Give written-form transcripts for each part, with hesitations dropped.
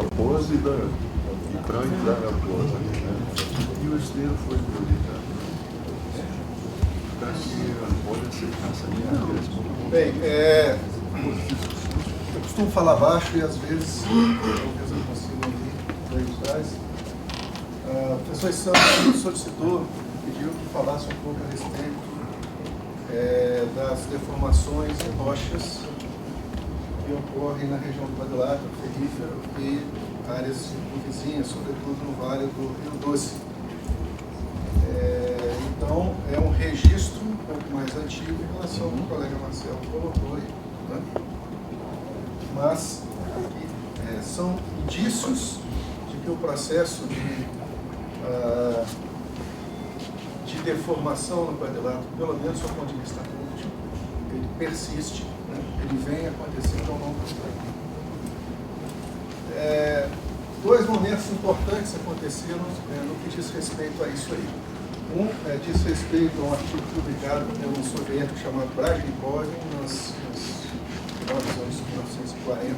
raposa e do crânio da raposa, né? E o esterco foi prioridade. Para que a folha aceitasse a minha resposta. Bem, eu costumo falar baixo e às vezes eu consigo ouvir aí de trás. O professor Santos solicitou, pediu que falasse um pouco a respeito das deformações em rochas que ocorrem na região do quadrilátero ferrífero e áreas vizinhas, sobretudo no Vale do Rio Doce. Então, é um registro um pouco mais antigo em relação ao que o colega Marcelo colocou aí, né? Mas são indícios de que o processo de deformação no quadrilátero, pelo menos do ponto de vista cognitivo, ele persiste, né? Ele vem acontecendo ao longo do tempo. Dois momentos importantes aconteceram no que diz respeito a isso aí. Um diz respeito a um artigo publicado por um soviético chamado Brajnikov nos anos 1940,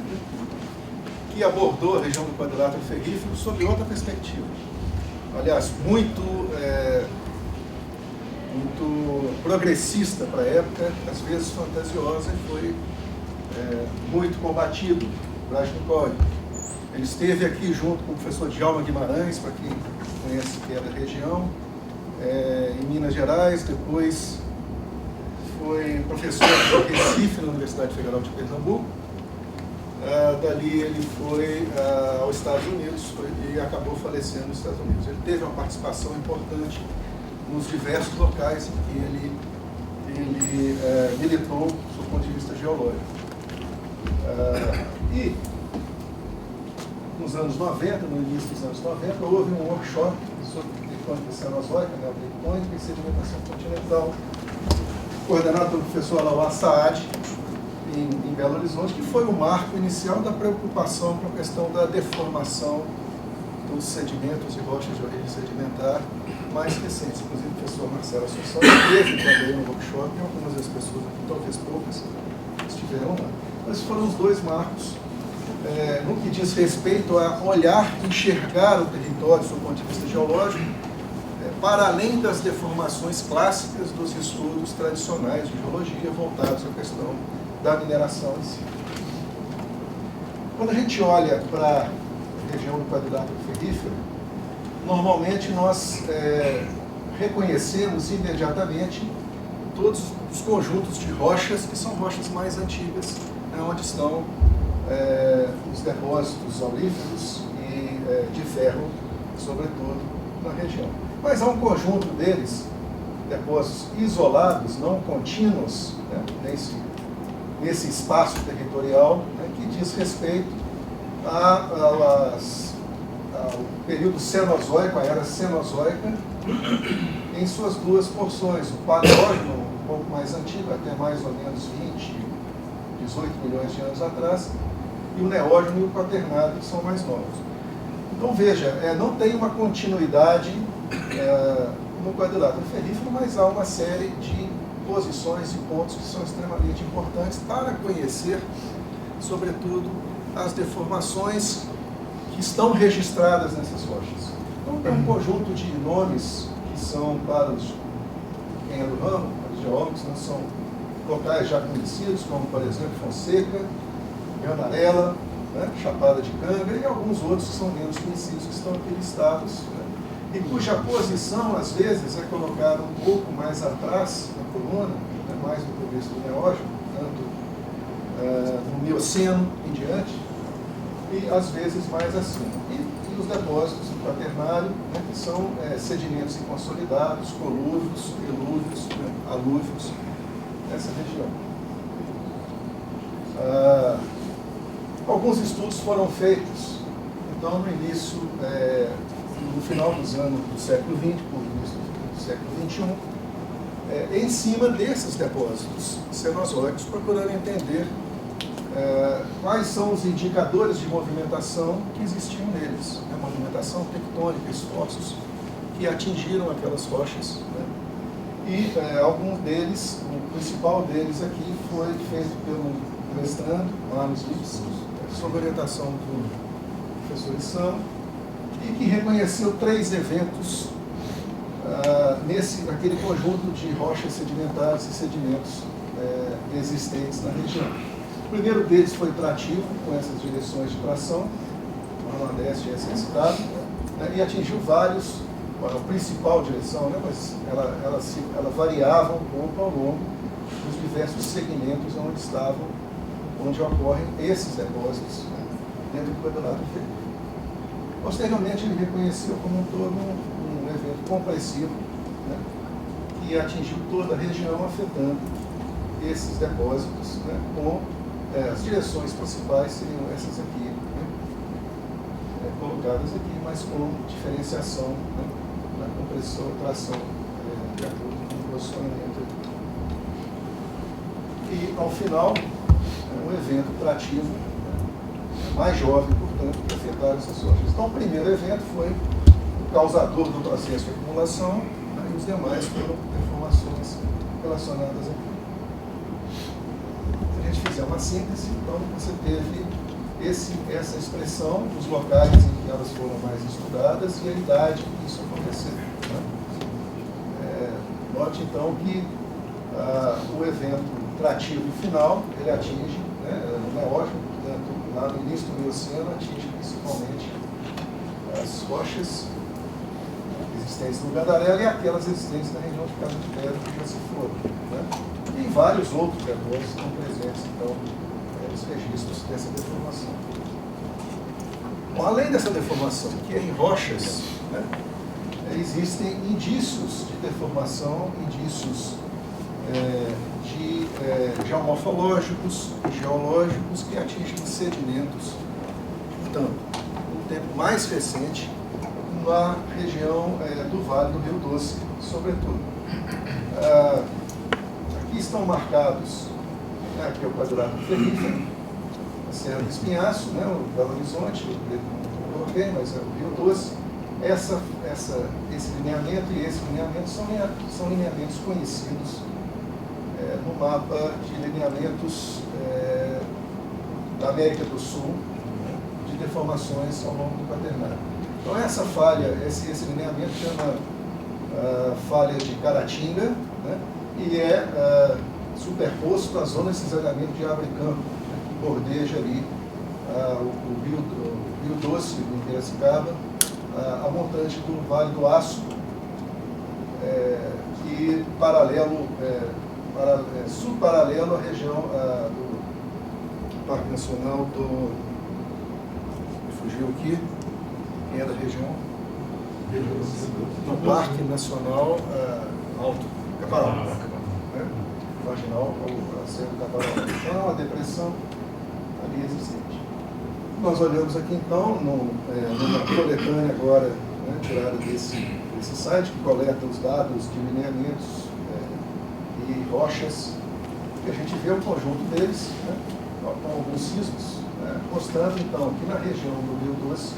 que abordou a região do quadrilátero ferrífero sob outra perspectiva. Aliás, muito progressista para a época, às vezes fantasiosa, e foi muito combatido, Brajnikov. Ele esteve aqui junto com o professor Djalma Guimarães, para quem conhece que é da região, em Minas Gerais, depois foi professor de Recife na Universidade Federal de Pernambuco. Dali ele foi aos Estados Unidos e acabou falecendo nos Estados Unidos. Ele teve uma participação importante nos diversos locais em que ele militou do ponto de vista geológico. E nos anos 90, no início dos anos 90, houve um workshop sobre tectônica cenozoica, né, tectônica e sedimentação continental, coordenado pelo professor Alauá Saad, em Belo Horizonte, que foi o marco inicial da preocupação com a questão da deformação dos sedimentos e rochas de origem sedimentar mais recentes. Inclusive, o professor Marcelo Assunção esteve também no workshop, e algumas das pessoas, talvez poucas, estiveram lá. Mas foram os dois marcos no que diz respeito a olhar, enxergar o território do ponto de vista geológico, para além das deformações clássicas dos estudos tradicionais de geologia voltados à questão da mineração em si. Quando a gente olha para a região do quadrilátero ferrífero, normalmente nós reconhecemos imediatamente todos os conjuntos de rochas, que são rochas mais antigas, onde estão os depósitos auríferos e de ferro, sobretudo, na região. Mas há um conjunto deles, depósitos isolados, não contínuos, né, nesse espaço territorial, né, que diz respeito ao período cenozoico, a era cenozoica, em suas duas porções. O paleógeno, um pouco mais antigo, até mais ou menos 18 milhões de anos atrás, e o neógeno e o quaternário, que são mais novos. Então, veja, não tem uma continuidade no quadrilátero ferrífero, mas há uma série de posições e pontos que são extremamente importantes para conhecer, sobretudo, as deformações que estão registradas nessas rochas. Então, tem um conjunto de nomes que são, para quem é do ramo, para os geólogos, não são locais já conhecidos, como, por exemplo, Fonseca, Gandarela, né, Chapada de Canga, e alguns outros que são menos conhecidos, que estão aqui listados, né, e cuja posição, às vezes, é colocada um pouco mais atrás na coluna, né, mais no começo do neógeno, tanto no Mioceno em diante, e às vezes mais acima. E os depósitos do quaternário, né, que são sedimentos inconsolidados, colúvios, elúvios, né, alúvios, nessa região. Alguns estudos foram feitos, então, no início, no final dos anos do século XX, por início do século XXI, em cima desses depósitos cenozoicos, procurando entender quais são os indicadores de movimentação que existiam neles, né? Movimentação tectônica, esforços que atingiram aquelas rochas, né? E alguns deles, o principal deles aqui, foi feito pelo mestrando, Marlos Lips, sob orientação do professor exposição, e que reconheceu 3 eventos naquele conjunto de rochas sedimentares e sedimentos existentes na região. O primeiro deles foi trativo, com essas direções de tração, o Nordeste é citado, e atingiu vários, a principal direção, mas ela variava um pouco ao longo dos diversos segmentos onde ocorrem esses depósitos dentro do quadrado verde. Posteriormente, ele reconheceu como um todo um evento compressivo, que atingiu toda a região, afetando esses depósitos, com as direções principais seriam essas aqui, colocadas aqui, mas com diferenciação na compressão e tração de acordo com o posicionamento. E, ao final, um evento trativo, mais jovem, portanto, que afetaram essas rochas. Então, o primeiro evento foi o causador do processo de acumulação, e os demais foram deformações relacionadas aqui. Se a gente fizer uma síntese, então, você teve essa expressão dos locais em que elas foram mais estudadas e a idade que isso aconteceu. Note, então, que o evento trativo final, ele atinge, no Neógeno, portanto, lá no início do Mioceno, atinge principalmente as rochas existentes no Gandarela e aquelas existentes na região de Casa de Pedra que já se foram. E vários outros depósitos estão presentes, então, os registros dessa deformação. Bom, além dessa deformação, que é em rochas, existem indícios de deformação, indícios geomorfológicos e geológicos que atingem sedimentos, portanto, no tempo mais recente, na região do Vale do Rio Doce, sobretudo. Aqui estão marcados, aqui é o quadrado ferrífero, a Serra do Espinhaço, o Belo Horizonte, eu coloquei, mas é o Rio Doce. Esse lineamento e esse lineamento são lineamentos conhecidos no mapa de lineamentos da América do Sul, de deformações ao longo do Quaternário. Então, essa falha, esse lineamento chama falha de Caratinga, e é superposto à zona de cisalhamento de Árvore Campo, que bordeja ali o Rio Doce, do Piracicaba, a montante do Vale do Aço, e subparalelo à região do Parque Nacional do... Me fugiu aqui, quem é da região? Do Parque Nacional Alto Caparaó, marginal ao Serra do Caparaó. Então, é uma depressão ali existente. Nós olhamos aqui, então, numa coletânea agora, tirada desse site, que coleta os dados de lineamentos e rochas, e a gente vê o conjunto deles, com alguns sismos, mostrando, então, que na região do Rio Doce,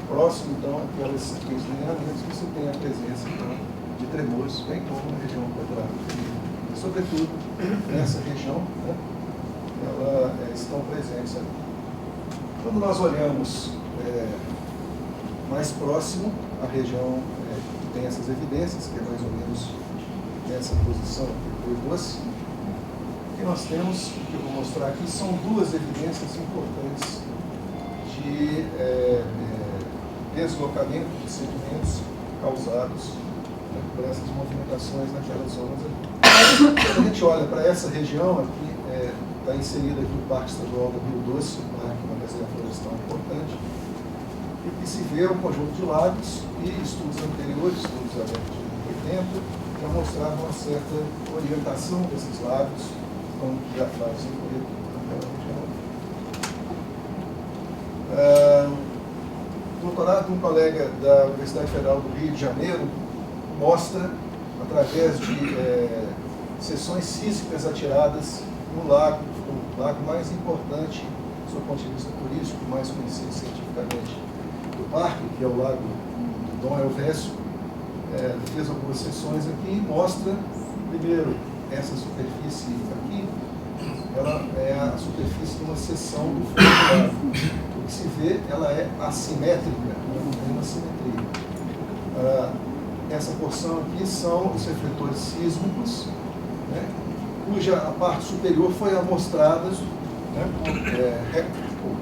próximo, então, aqueles lineamentos, você tem a presença, então, de tremores, bem como na região quadrada. Sobretudo, nessa região, estão presentes ali. Quando nós olhamos mais próximo, a região que tem essas evidências, que é mais ou menos nessa posição do Rio Doce, o que nós temos, que eu vou mostrar aqui, são 2 evidências importantes de deslocamento de sedimentos causados por essas movimentações naquelas zonas ali. Quando a gente olha para essa região aqui, está inserido aqui o Parque Estadual do Rio Doce, uma reserva florestal importante, e que se vê um conjunto de lagos e estudos anteriores, estudos da década de 80, já mostravam uma certa orientação desses lagos, como já faz em naquela região. O doutorado de um colega da Universidade Federal do Rio de Janeiro mostra, através de seções sísmicas atiradas no lago, o lago mais importante, do seu ponto de vista turístico, mais conhecido cientificamente do parque, que é o lago Dom Helvécio. Fez algumas seções aqui e mostra, primeiro, essa superfície aqui, ela é a superfície de uma seção do fundo do lago. que se vê, ela é assimétrica, ela não tem uma simetria. Essa porção aqui são os refletores sísmicos, né, cuja a parte superior foi amostrada, né, por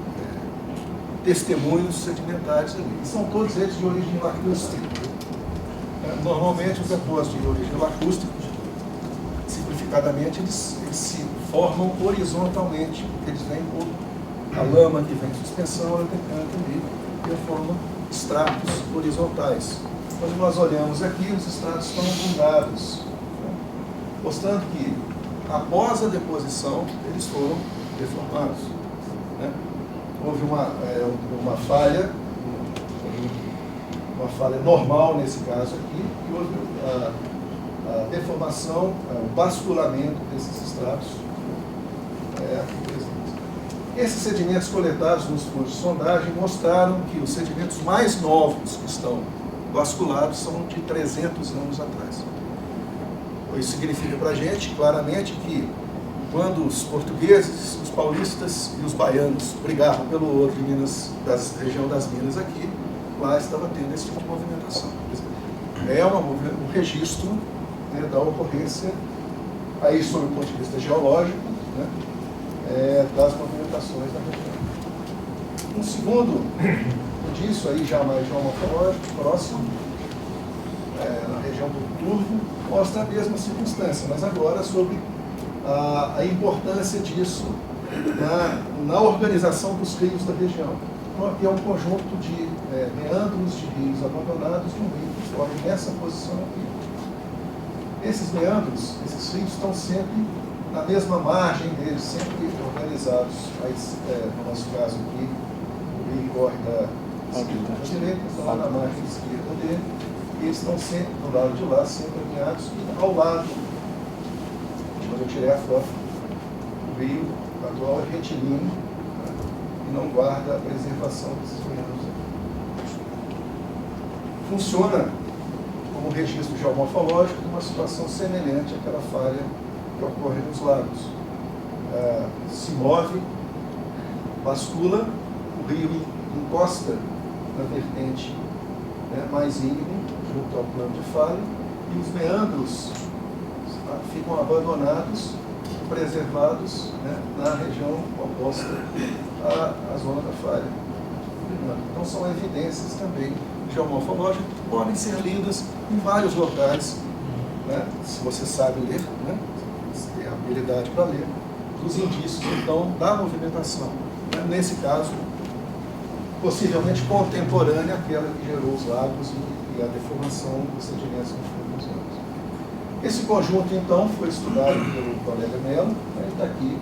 testemunhos sedimentares ali. E são todos eles de origem lacústrica. Normalmente, os depósitos de origem lacústrica, simplificadamente, eles se formam horizontalmente, porque eles vêm por a lama que vem em suspensão, ela decanta ali e formam estratos horizontais. Quando nós olhamos aqui, os estratos estão afundados, né, mostrando que, após a deposição, eles foram deformados. Né? Houve uma falha normal nesse caso aqui, e houve a deformação, o basculamento desses estratos aqui presentes. Esses sedimentos coletados nos furos de sondagem mostraram que os sedimentos mais novos que estão basculados são de 300 anos atrás. Isso significa para a gente, claramente, que quando os portugueses, os paulistas e os baianos brigavam pelo ouro de Minas, região das Minas aqui, lá estava tendo esse tipo de movimentação. É um registro, né, da ocorrência, aí sob o ponto de vista geológico, né, das movimentações da região. Um segundo disso, aí já mais geomorfológico, próximo, na região do Turvo, mostra a mesma circunstância, mas agora sobre a importância disso na organização dos rios da região. Então, aqui é um conjunto de meandros de rios abandonados e um rio que corre nessa posição aqui. Esses meandros, esses rios estão sempre na mesma margem deles, sempre organizados. Mas, no nosso caso aqui, o rio corre da esquerda à direita, então lá na margem esquerda dele, e eles estão sempre do lado de lá, sempre alinhados, e ao lado, quando eu tirei a foto, o rio atual é retilíneo, né, e não guarda a preservação desses meandros. Funciona como registro geomorfológico de uma situação semelhante àquela falha que ocorre nos lagos. Se move, bascula, o rio encosta na vertente, né, mais íngreme, junto ao plano de falha, e os meandros ficam abandonados, preservados, né, na região oposta à zona da falha. Então são evidências também geomorfológicas que podem ser lidas em vários locais, né, se você sabe ler, né, se tem a habilidade para ler, os indícios então da movimentação, né, nesse caso possivelmente contemporânea àquela que gerou os lagos e a deformação dos sedimentos no fundo dos lagos. Esse conjunto, então, foi estudado pelo colega Melo, né, está aqui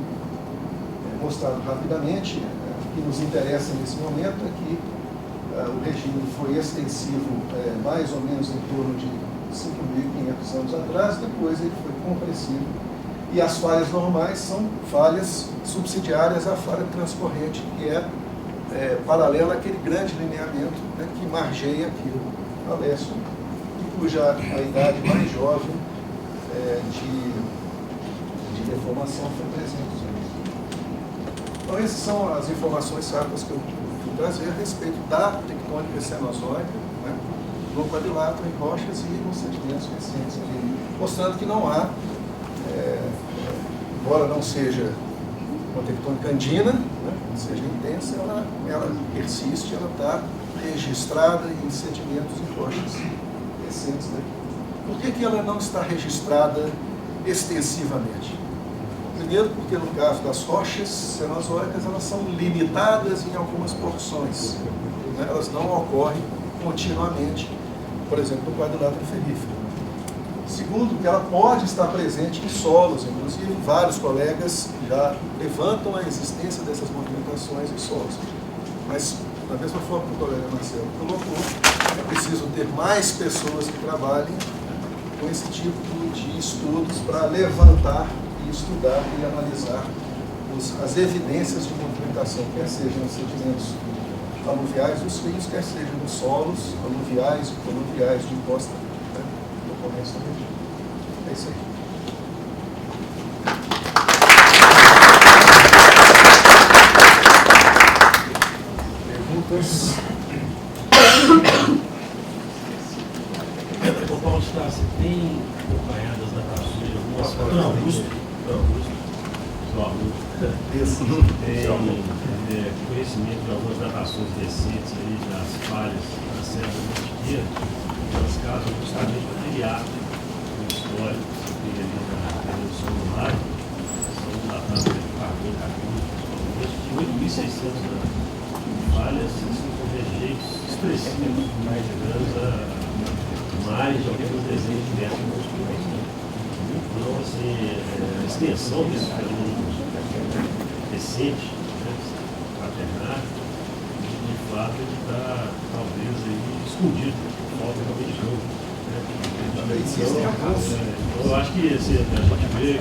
mostrado rapidamente. O que nos interessa nesse momento é que o regime foi extensivo mais ou menos em torno de 5.500 anos atrás, depois ele foi compressivo. E as falhas normais são falhas subsidiárias à falha transcorrente, que é paralela àquele grande lineamento, né, que margeia aquilo a leste, e cuja a idade mais jovem de deformação foi 300 anos. Então, essas são as informações rápidas que eu vou trazer a respeito da tectônica cenozoica, né, no quadrilátero, em rochas e nos sedimentos recentes ali, mostrando que não há, embora não seja uma tectônica andina, né, seja intensa, ela persiste, ela está registrada em sedimentos e rochas recentes daqui. Por que ela não está registrada extensivamente? Primeiro, porque no caso das rochas cenozoicas, elas são limitadas em algumas porções, né? Elas não ocorrem continuamente, por exemplo, no quadrilátero ferrífero. Segundo, que ela pode estar presente em solos, inclusive vários colegas já levantam a existência dessas movimentações em solos. Mas, da mesma forma que o colega Marcelo colocou, é preciso ter mais pessoas que trabalhem com esse tipo de estudos para levantar e estudar e analisar as evidências de movimentação, quer sejam nos sedimentos aluviais dos rios, quer sejam nos solos aluviais e conuviais de encosta, né, do ocorrência da região. É isso aí. Ô Paulo Star, você tem acompanhado as datações de algumas fotos? Não, Augusto. Só Augusto. Tem conhecimento de algumas datações recentes aí das falhas da Serra da Mantiqueira, elas casam justamente com aquele ato histórico que tem ali na Revolução do Lago, são datadas de carbono, de 8.600 anos. Falhas assim, com rejeitos expressivos, mais grandes mais de alguns desenhos de metro construídos. Então, assim, a extensão desse fenômeno recente, quaternário, de fato, ele está, talvez, aí, escondido, falta realmente de jogo. Então, eu acho que assim, a gente vê,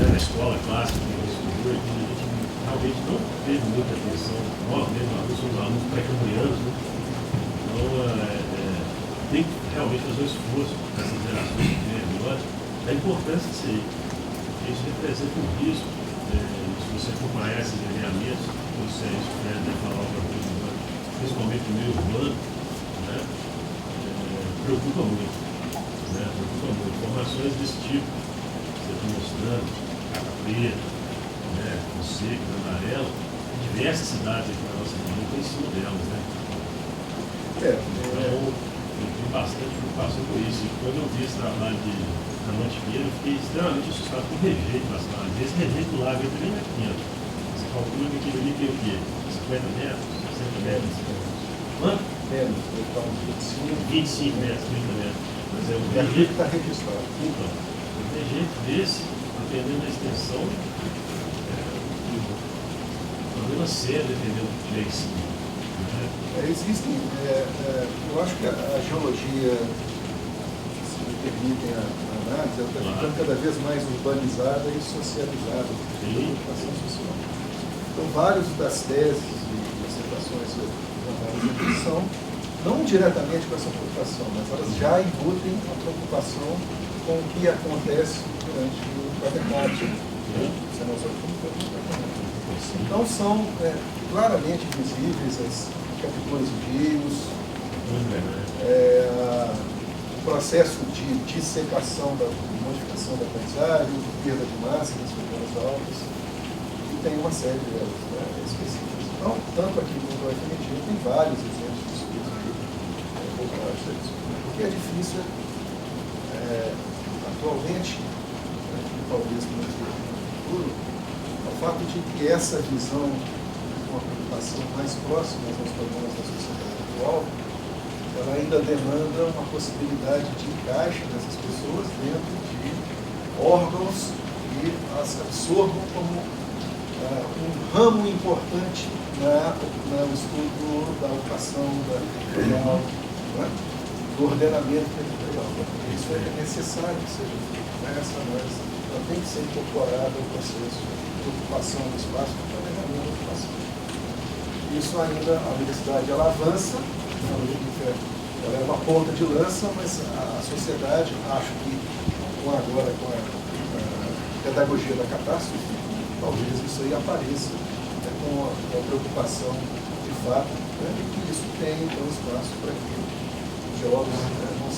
na escola clássica, que estudou, a gente realmente não teve muita atenção, nós mesmos, somos alunos pré-cambrianos, né? Então, tem que realmente fazer um esforço nessas gerações que vêm agora, da importância disso aí. Isso representa um risco, se você acompanhar esses alinhamentos, você deve falar alguma coisa, principalmente no meio urbano, né? Preocupa muito. Preocupa muito. Informações desse tipo, você está mostrando, Cata Preta, Seca, Amarelo, diversas cidades aqui na nossa região estão em cima delas, né? Então, eu tive bastante preocupação com isso. E quando eu vi esse trabalho da Mantiqueira, eu fiquei extremamente assustado com o rejeito das falhas. Esse rejeito do lago entra bem aqui, ó. Você calcula que aquilo ali tem o quê? 50 metros? 60 metros? Quanto? Menos, 25 metros, 30 metros. Mas é o rejeito que está registrado. Então, um rejeito desse, dependendo da extensão, problema sério, dependendo do que tiver em cima. Existem, eu acho que a geologia, se me permitem a análise, ela está ficando cada vez mais urbanizada e socializada, a preocupação social. Então, várias das teses e dissertações são não diretamente com essa preocupação, mas elas já embutem a preocupação com o que acontece durante o quaternário. Então, são claramente visíveis as capturas de rios, o processo de dissecação, da modificação da paisagem, perda de massa das regiões altas, e tem uma série delas específicas. Então, tanto aqui quanto no FMG, tem vários exemplos de estudos aqui, porque é difícil, atualmente, talvez no futuro, o fato de que essa visão uma preocupação mais próxima aos problemas da sociedade atual, ela ainda demanda uma possibilidade de encaixe dessas pessoas dentro de órgãos que as absorvam como um ramo importante no estudo da ocupação territorial, do ordenamento territorial. Isso é necessário que seja feito. Essa análise tem que ser incorporada ao processo de ocupação do espaço, do planejamento da ocupação. Isso ainda, a universidade ela avança, ela é uma ponta de lança, mas a sociedade, acho que agora com a pedagogia da catástrofe, talvez isso aí apareça com a preocupação de fato, e que isso tem então espaço para que os geólogos não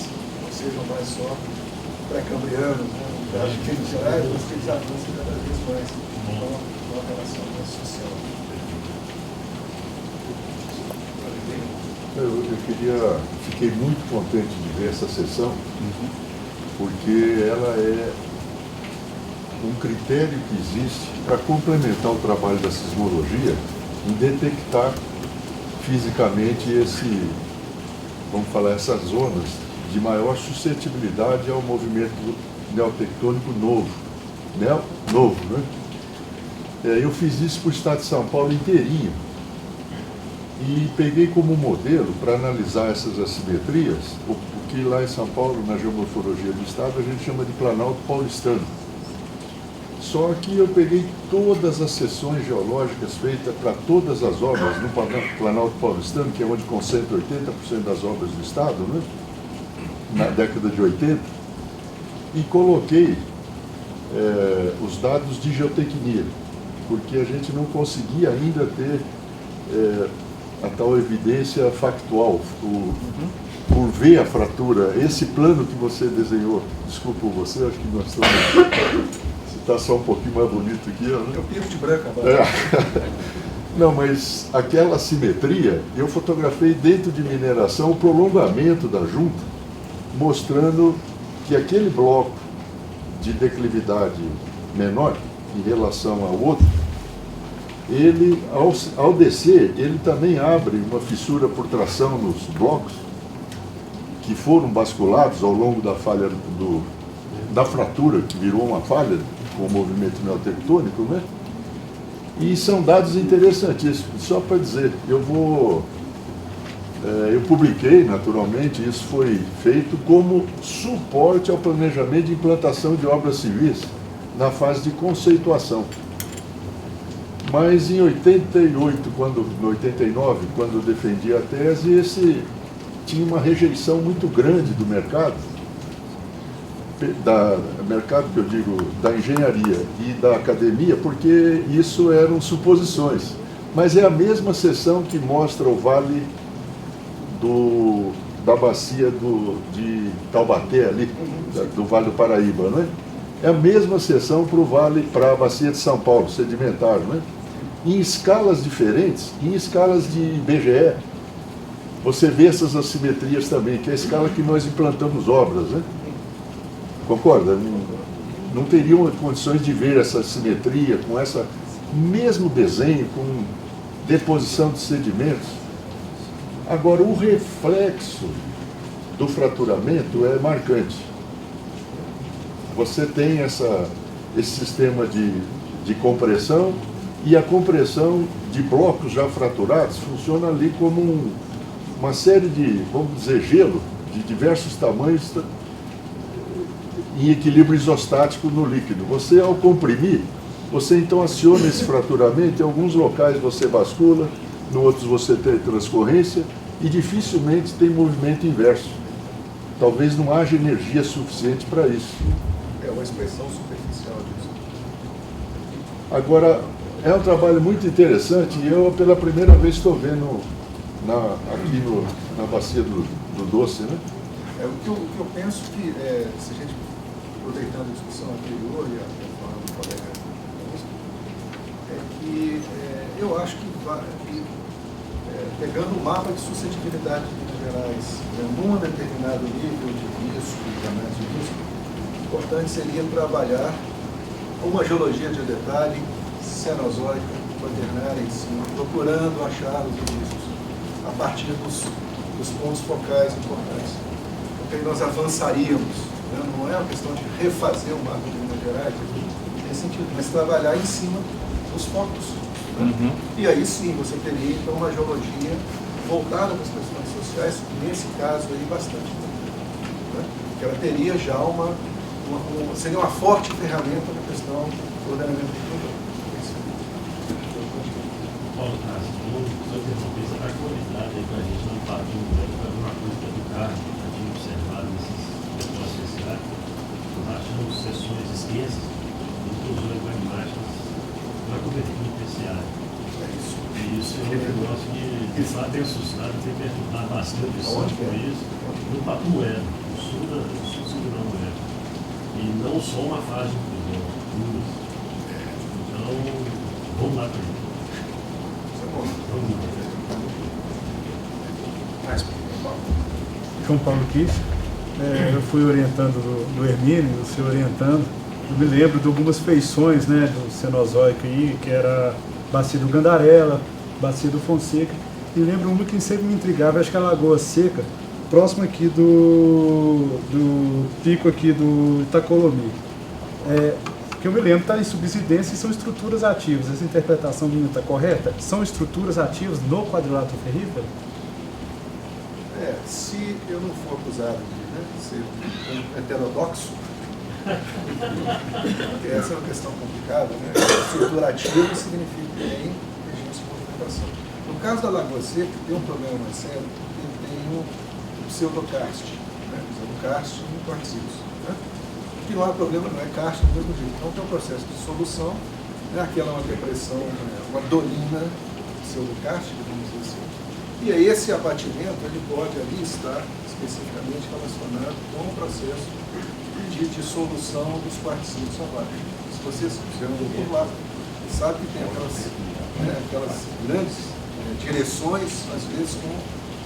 sejam mais só pré-cambrianos, no caso de eles gerais, mas que eles avancem cada vez mais com a relação mais social. Fiquei muito contente de ver essa sessão, porque ela é um critério que existe para complementar o trabalho da sismologia em detectar fisicamente essas zonas de maior suscetibilidade ao movimento neotectônico novo, né? Eu fiz isso para o estado de São Paulo inteirinho. E peguei como modelo para analisar essas assimetrias, o que lá em São Paulo, na geomorfologia do estado, a gente chama de Planalto Paulistano. Só que eu peguei todas as seções geológicas feitas para todas as obras no Planalto Paulistano, que é onde concentra 80% das obras do estado, né? Na década de 80, e coloquei os dados de geotecnia, porque a gente não conseguia ainda ter a tal evidência factual, por ver a fratura, esse plano que você desenhou, desculpa você, acho que nós estamos, você está só um pouquinho mais bonito aqui, ó, né? Eu pinto de branco agora. Não, mas aquela simetria, eu fotografei dentro de mineração o prolongamento da junta, mostrando que aquele bloco de declividade menor em relação ao outro, ele, ao descer, ele também abre uma fissura por tração nos blocos, que foram basculados ao longo da falha da fratura, que virou uma falha com o movimento neotectônico, né? E são dados interessantíssimos. Só para dizer, eu publiquei, naturalmente, isso foi feito como suporte ao planejamento de implantação de obras civis na fase de conceituação. Mas em 88, no 89, quando eu defendi a tese, tinha uma rejeição muito grande do mercado, mercado que eu digo, da engenharia e da academia, porque isso eram suposições. Mas é a mesma seção que mostra o vale da bacia de Taubaté, ali, do Vale do Paraíba, não é? É a mesma seção para a bacia de São Paulo, sedimentar, não é? Em escalas diferentes, em escalas de IBGE, você vê essas assimetrias também, que é a escala que nós implantamos obras, né? Concorda? Não teriam condições de ver essa assimetria com esse mesmo desenho, com deposição de sedimentos. Agora, o reflexo do fraturamento é marcante. Você tem esse sistema de compressão, e a compressão de blocos já fraturados funciona ali como uma série de, vamos dizer, gelo de diversos tamanhos em equilíbrio isostático no líquido. Você, ao comprimir, você então aciona esse fraturamento, em alguns locais você bascula, em outros você tem transcorrência, e dificilmente tem movimento inverso. Talvez não haja energia suficiente para isso. É uma expressão superficial disso. Agora, é um trabalho muito interessante, e eu pela primeira vez estou vendo aqui na bacia do Doce, né? O que eu penso que, se a gente, aproveitando a discussão anterior e a fala do colega, é que eu acho que, pegando o mapa de suscetibilidade de Minas Gerais, num determinado nível de risco, de análise de risco, o importante seria trabalhar uma geologia de detalhe cenozoica, quaternária em cima, procurando achar os indícios a partir dos pontos focais importantes. Porque aí nós avançaríamos, né? Não é uma questão de refazer o mapa de Minas Gerais, nesse sentido, mas trabalhar em cima dos focos. Né? E aí sim, você teria então uma geologia voltada para as questões sociais, nesse caso aí bastante. Né? Que ela teria já seria uma forte ferramenta na questão do ordenamento do produto. Paulo Castro, só interromper, a qualidade aí para a gente não partir para uma coisa que educar, a gente observar nesses negócios especiais, nós achamos sessões extensas, inclusive com imagens para cobertura terciária. E isso é um negócio que fato tem assustado, tem perturbado bastante com isso, no Patué, no sul da Moé. E não só uma fase de inclusão, então, vamos lá para isso. João Paulo Kiss, eu fui orientando do Hermínio, você orientando. Eu me lembro de algumas feições, né, do Cenozoico aí, que era Bacia do Gandarela, Bacia do Fonseca. E lembro uma que sempre me intrigava, acho que é a Lagoa Seca, próximo aqui do pico aqui do Itacolomi. Que eu me lembro está em subsidência e são estruturas ativas. Essa interpretação minha está correta? São estruturas ativas no quadrilátero ferrífero? Se eu não for acusado de ser um heterodoxo, porque essa é uma questão complicada, né? Estrutura ativa significa que tem regime de movimentação. No caso da Lagoa Seca, tem um problema mais sério, porque tem o pseudocarste, né? Pseudocarste em quartzitos, né? Que não há problema, não é karst do mesmo jeito. Então tem um processo de solução, né? Aquela é uma depressão, uma dolina pseudokárstica, vamos dizer assim, E aí esse abatimento ele pode ali estar especificamente relacionado com o processo de dissolução dos quartzitos abaixo. Se você andou por lá, sabe que tem aquelas grandes direções, às vezes com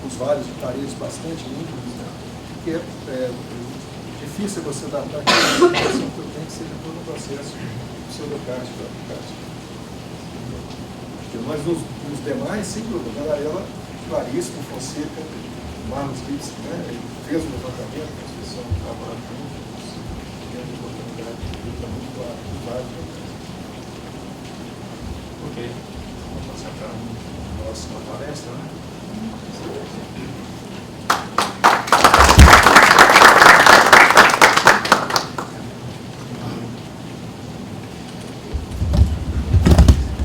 os vales de paredes bastante íntimos, né? Que é difícil você datar que a informação que eu tenho que seja todo o processo pseudocárstico e apocárstico. Mas nos demais, sem dúvida, Gandarela, Claríssimo, Fonseca, Marlos Gibbs, né? Ele fez um levantamento, a inspeção do trabalho juntos, tendo oportunidade de ver, está muito claro, muito válido. Ok, vamos passar para a próxima palestra, né?